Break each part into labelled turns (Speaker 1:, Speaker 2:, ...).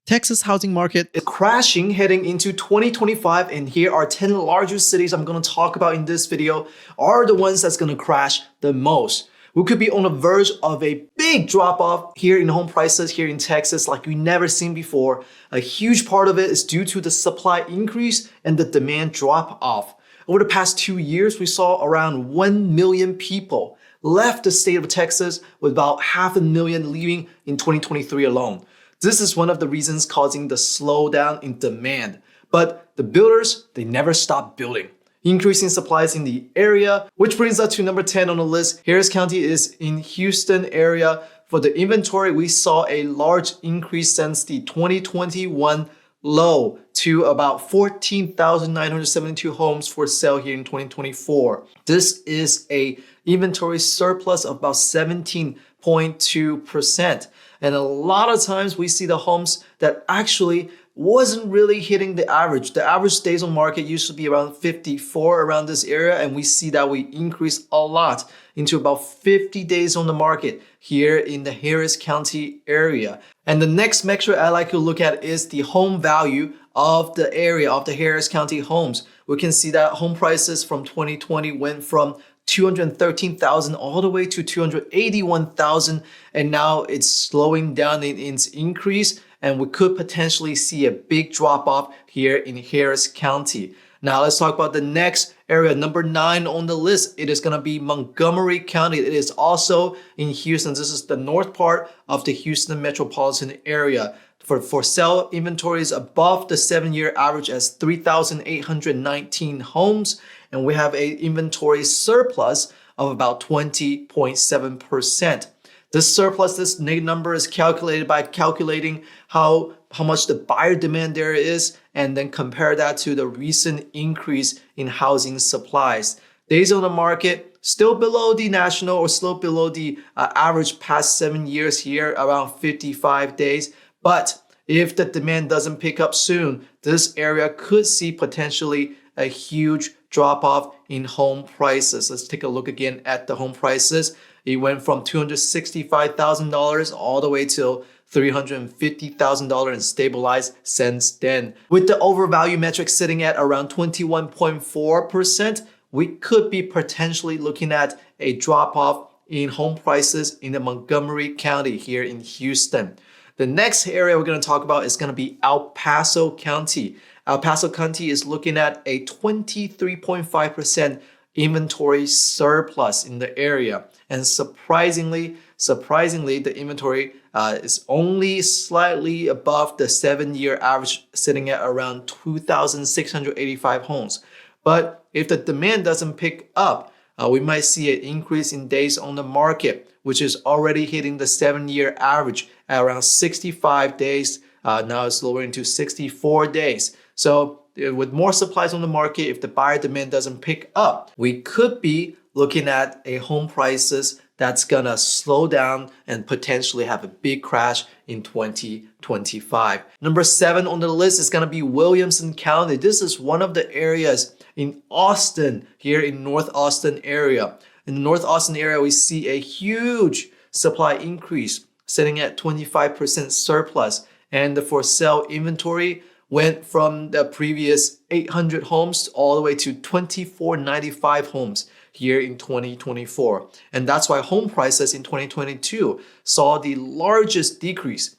Speaker 1: Texas housing market is crashing heading into 2025, and here are 10 largest cities I'm going to talk about in this video are the ones that's going to crash the most. We could be on the verge of a big drop-off here in home prices here in Texas like we've never seen before. A huge part of it is due to the supply increase and the demand drop-off. Over the past 2 years, we saw around 1 million people left the state of Texas, with about 500,000 leaving in 2023 alone. This is one of the reasons causing the slowdown in demand. But the builders, they never stop building, increasing supplies in the area, which brings us to number 10 on the list. Harris County is in Houston area. For the inventory, we saw a large increase since the 2021 low to about 14,972 homes for sale here in 2024. This is a inventory surplus of about 17.2%. And a lot of times we see the homes that actually wasn't really hitting the average. The average days on market used to be around 54 around this area, and we see that we increased a lot into about 50 days on the market here in the Harris County area. And the next metric I like to look at is the home value of the area of the Harris County homes. We can see that home prices from 2020 went from 213,000 all the way to 281,000, and now it's slowing down in its increase, and we could potentially see a big drop off here in Harris County. Now let's talk about the next area, number 9 on the list. It is going to be Montgomery County. It is also in Houston. This is the north part of the Houston metropolitan area. For sale inventory is above the 7-year average as 3,819 homes, and we have a inventory surplus of about 20.7%. This surplus, this number is calculated by calculating how much the buyer demand there is, and then compare that to the recent increase in housing supplies. Days on the market still below the national or still below the average past 7 years here, around 55 days. But if the demand doesn't pick up soon, this area could see potentially a huge drop off in home prices. Let's take a look again at the home prices. It went from $265,000 all the way to $350,000 and stabilized since then. With the overvalue metric sitting at around 21.4%, we could be potentially looking at a drop off in home prices in the Montgomery County here in Houston. The next area we're going to talk about is going to be El Paso County. El Paso County is looking at a 23.5% inventory surplus in the area. And surprisingly, the inventory is only slightly above the 7-year average, sitting at around 2,685 homes. But if the demand doesn't pick up, we might see an increase in days on the market, which is already hitting the 7-year average at around 65 days. Now it's lowering to 64 days. So with more supplies on the market, if the buyer demand doesn't pick up, we could be looking at a home prices that's gonna slow down and potentially have a big crash in 2025. Number 7 on the list is gonna be Williamson County. This is one of the areas in Austin, here in North Austin area. In the North Austin area, we see a huge supply increase, sitting at 25% surplus, and the for sale inventory went from the previous 800 homes all the way to 2,495 homes here in 2024. And that's why home prices in 2022 saw the largest decrease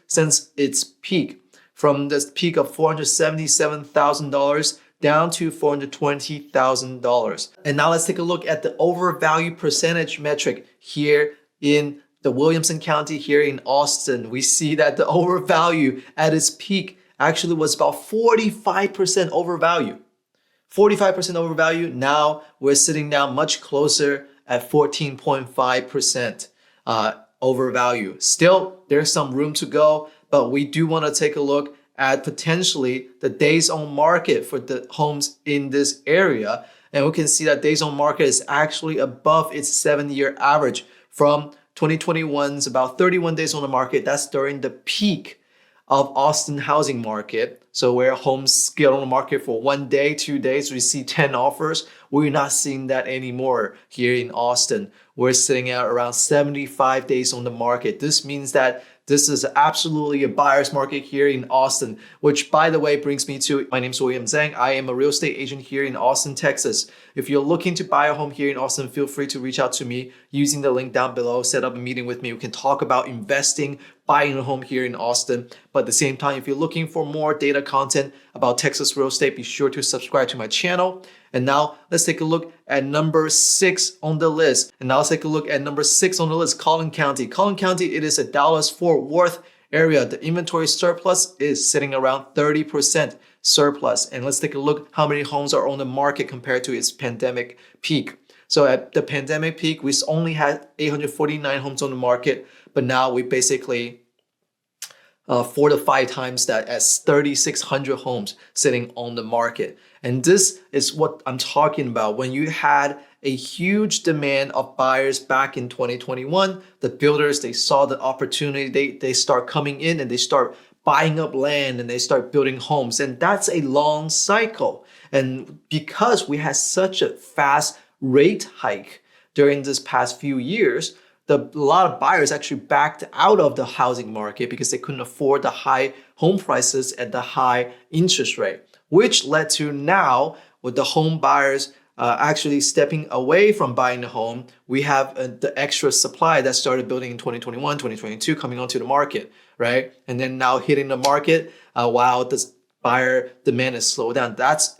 Speaker 1: since its peak, from this peak of $477,000 down to $420,000. And now let's take a look at the overvalue percentage metric here in the Williamson County here in Austin. We see that the overvalue at its peak actually was about 45% overvalue. 45% overvalue. Now we're sitting down much closer at 14.5% overvalue. Still, there's some room to go, but we do want to take a look at potentially the days on market for the homes in this area. And we can see that days on market is actually above its 7-year average. From 2021's about 31 days on the market. That's during the peak of Austin housing market. So where homes get on the market for 1 day, 2 days, we see 10 offers. We're not seeing that anymore here in Austin. We're sitting at around 75 days on the market. This means that This is absolutely a buyer's market here in Austin, which by the way brings me to my name is William Zhang. I am a real estate agent here in Austin, Texas. If you're looking to buy a home here in Austin, feel free to reach out to me using the link down below. Set up a meeting with me. We can talk about investing, buying a home here in Austin. But at the same time, if you're looking for more data content about Texas real estate, be sure to subscribe to my channel. And now let's take a look at number 6 on the list. Collin County. Collin County, it is a Dallas-Fort Worth area. The inventory surplus is sitting around 30% surplus. And let's take a look how many homes are on the market compared to its pandemic peak. So at the pandemic peak, we only had 849 homes on the market, but now we basically 4 to 5 times that as 3,600 homes sitting on the market. And this is what I'm talking about. When you had a huge demand of buyers back in 2021, the builders, they saw the opportunity, they start coming in and they start buying up land and they start building homes. And that's a long cycle. And because we had such a fast rate hike during this past few years, a lot of buyers actually backed out of the housing market because they couldn't afford the high home prices at the high interest rate, which led to now with the home buyers actually stepping away from buying a home, we have the extra supply that started building in 2021, 2022 coming onto the market, right? And then now hitting the market while this buyer demand is slowed down. That's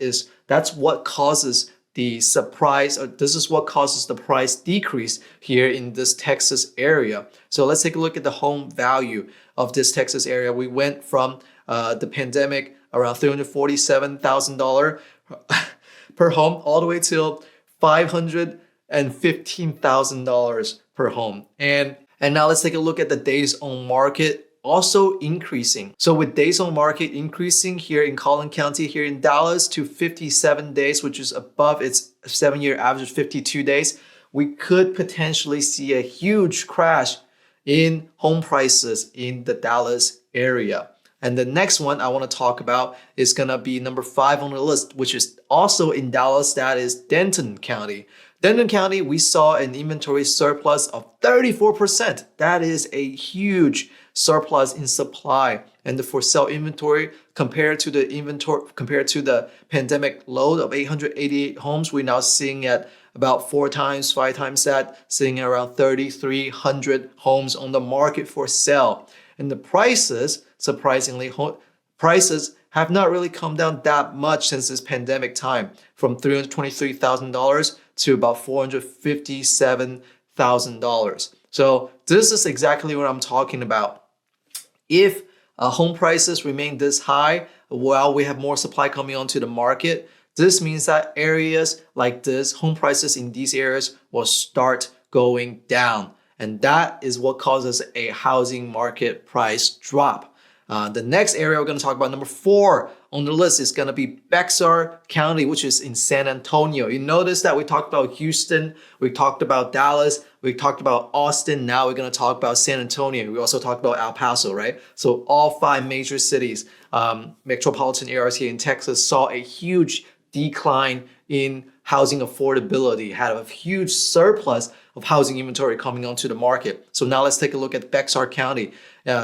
Speaker 1: what causes the surprise, or this is what causes the price decrease here in this Texas area. So let's take a look at the home value of this Texas area. We went from the pandemic around $347,000 per home all the way till $515,000 per home. And now let's take a look at the days on market also increasing. So with days on market increasing here in Collin County, here in Dallas to 57 days, which is above its 7-year average of 52 days, we could potentially see a huge crash in home prices in the Dallas area. And the next one I want to talk about is going to be number 5 on the list, which is also in Dallas. That is Denton County. Denton County, we saw an inventory surplus of 34%. That is a huge surplus in supply. And the for sale inventory compared to the pandemic load of 888 homes, we're now seeing at about 4 times, 5 times that, sitting at around 3,300 homes on the market for sale. And the prices, surprisingly, prices have not really come down that much since this pandemic time, from $323,000 to about $457,000. So this is exactly what I'm talking about. If home prices remain this high while we have more supply coming onto the market, this means that areas like this, home prices in these areas will start going down. And that is what causes a housing market price drop. The next area we're going to talk about, number 4 on the list, is going to be Paso County, which is in San Antonio. You notice that we talked about Houston, we talked about Dallas, we talked about Austin. Now we're going to talk about San Antonio. We also talked about El Paso, right? So all 5 major cities, metropolitan areas here in Texas, saw a huge decline in housing affordability, had a huge surplus of housing inventory coming onto the market. So now let's take a look at Paso County,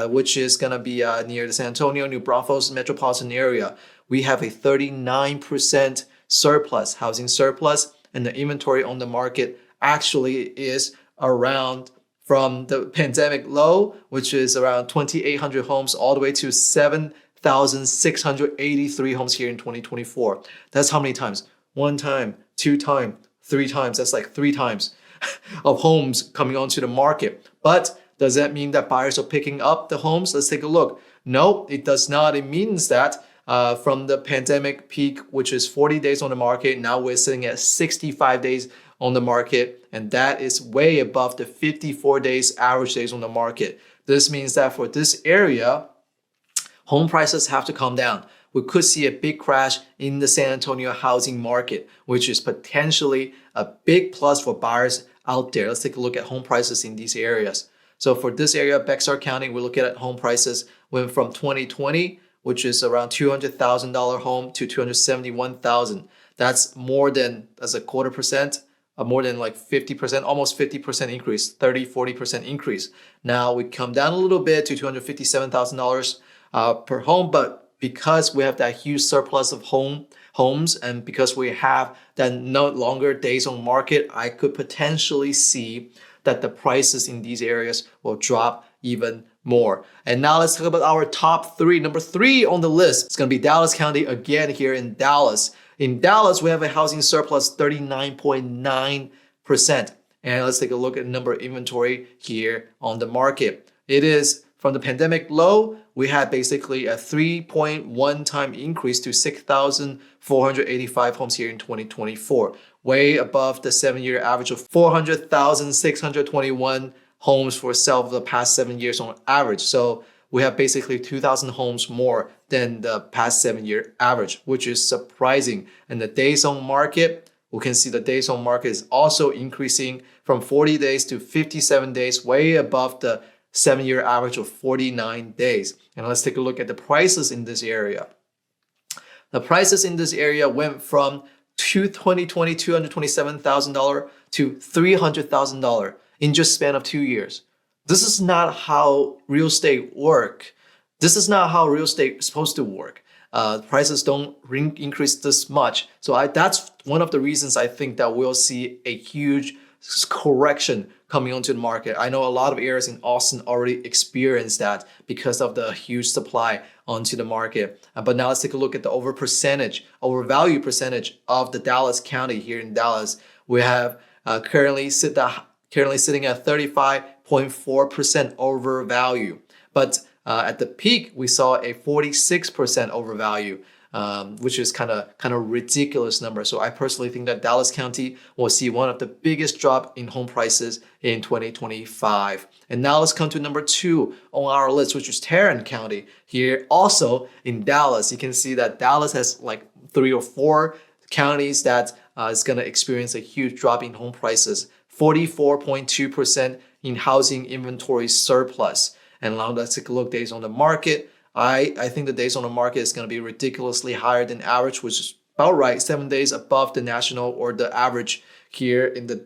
Speaker 1: which is going to be near the San Antonio, New Braunfels metropolitan area. We have a 39% surplus, housing surplus, and the inventory on the market actually is around from the pandemic low, which is around 2,800 homes, all the way to 7,683 homes here in 2024. That's how many times? 1 time, 2 times, 3 times. That's like 3 times of homes coming onto the market. But does that mean that buyers are picking up the homes? Let's take a look. No, it does not. It means that from the pandemic peak, which is 40 days on the market, now we're sitting at 65 days on the market, and that is way above the 54 days average days on the market. This means that for this area, home prices have to come down. We could see a big crash in the San Antonio housing market, which is potentially a big plus for buyers out there. Let's take a look at home prices in these areas. So for this area, Paso County, we're looking at home prices went from 2020, which is around $200,000 home, to $271,000. That's more than, as a 0.25%, more than like 50%, almost 50% increase, 30-40% increase. Now we come down a little bit to $257,000 per home, but because we have that huge surplus of homes, and because we have that no longer days on market, I could potentially see that the prices in these areas will drop even more. And now let's talk about our top three. Number three on the list is going to be Dallas County again here in Dallas. In Dallas, we have a housing surplus 39.9%. And let's take a look at the number of inventory here on the market. It is from the pandemic low, we had basically a 3.1 time increase to 6,485 homes here in 2024, way above the 7-year average of 400,621 homes for sale for the past 7 years on average. So we have basically 2,000 homes more than the past 7-year average, which is surprising. And the days on market, we can see the days on market is also increasing from 40 days to 57 days, way above the 7-year average of 49 days. And let's take a look at the prices in this area. The prices in this area went from $227,000 to $300,000 in just span of 2 years. This is not how real estate work. This is not how real estate is supposed to work. Prices don't increase this much. So that's one of the reasons I think that we'll see a huge correction coming onto the market. I know a lot of areas in Austin already experienced that because of the huge supply onto the market. But now let's take a look at the overvalue percentage of the Dallas County here in Dallas. We have currently sitting at 35.4% overvalue. But at the peak, we saw a 46% overvalue. Which is kind of ridiculous number. So I personally think that Dallas County will see one of the biggest drop in home prices in 2025. And now let's come to number 2 on our list, which is Tarrant County. Here also in Dallas, you can see that Dallas has like 3 or 4 counties that is going to experience a huge drop in home prices. 44.2% in housing inventory surplus. And now let's take a look days on the market. I think the days on the market is going to be ridiculously higher than average, which is about right, 7 days above the national or the average here in the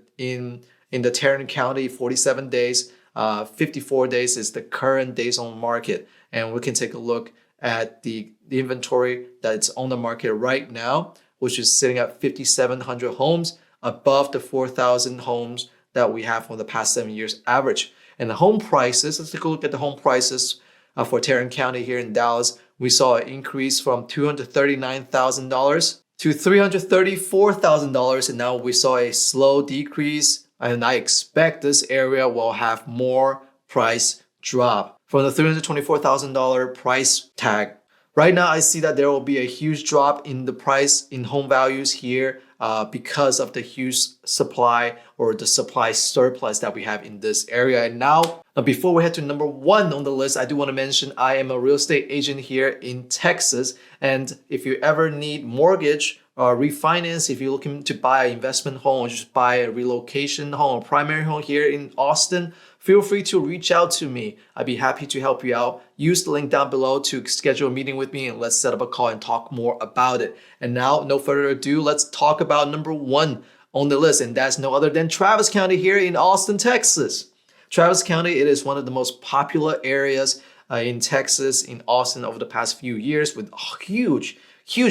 Speaker 1: Tarrant County, 47 days, 54 days is the current days on market. And we can take a look at the inventory that's on the market right now, which is sitting at 5,700 homes above the 4,000 homes that we have for the past 7 years average. And the home prices, let's take a look at the home prices. For Tarrant County here in Dallas, we saw an increase from $239,000 to $334,000, and now we saw a slow decrease. And I expect this area will have more price drop from the $324,000 price tag. Right now, I see that there will be a huge drop in the price in home values here because of the huge supply or the supply surplus that we have in this area. And now, before we head to number 1 on the list, I do want to mention I am a real estate agent here in Texas. And if you ever need mortgage or refinance, if you're looking to buy an investment home or just buy a relocation home or primary home here in Austin, feel free to reach out to me. I'd be happy to help you out. Use the link down below to schedule a meeting with me and let's set up a call and talk more about it. And now, no further ado, let's talk about number 1 on the list. And that's no other than Travis County here in Austin, Texas. Travis County, it is one of the most popular areas in Texas, in Austin over the past few years with huge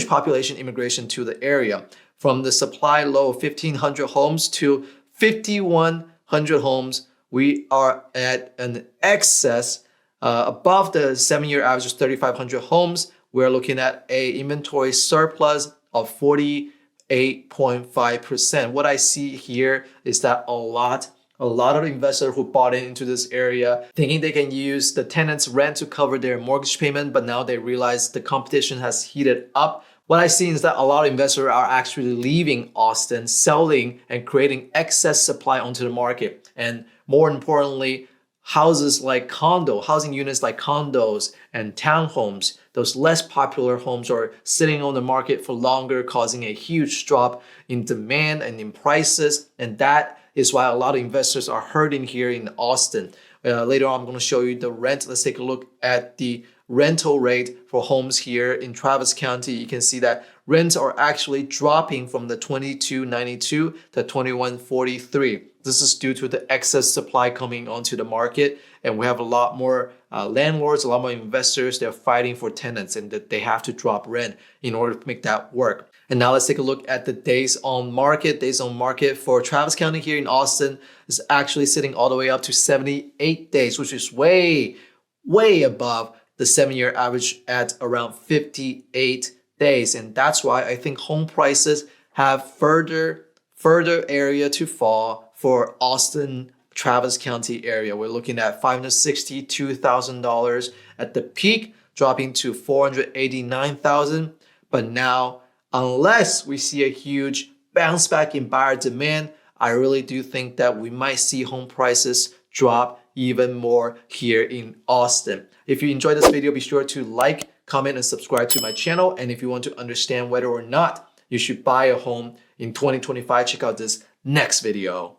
Speaker 1: population immigration to the area. From the supply low of 1,500 homes to 5,100 homes, we are at an excess above the 7-year average of 3,500 homes. We're looking at a inventory surplus of 48.5%. What I see here is that a lot of investors who bought into this area thinking they can use the tenants' rent to cover their mortgage payment, but now they realize the competition has heated up. What I see is that a lot of investors are actually leaving Austin, selling and creating excess supply onto the market. And more importantly, housing units like condos and townhomes, those less popular homes are sitting on the market for longer, causing a huge drop in demand and in prices. And that is why a lot of investors are hurting here in Austin. Later on, I'm going to show you the rent. Let's take a look at the rental rate for homes here in Travis County, you can see that rents are actually dropping from the $22.92 to $21.43. This is due to the excess supply coming onto the market, and we have a lot more landlords, a lot more investors. They're fighting for tenants, and that they have to drop rent in order to make that work. And now let's take a look at the days on market. Days on market for Travis County here in Austin is actually sitting all the way up to 78 days, which is way above the 7-year average at around 58 days. And that's why I think home prices have further area to fall for Austin, Travis County area. We're looking at $562,000 at the peak, dropping to $489,000. But now, unless we see a huge bounce back in buyer demand, I really do think that we might see home prices drop even more here in Austin. If you enjoyed this video, be sure to like, comment, and subscribe to my channel. And if you want to understand whether or not you should buy a home in 2025, check out this next video.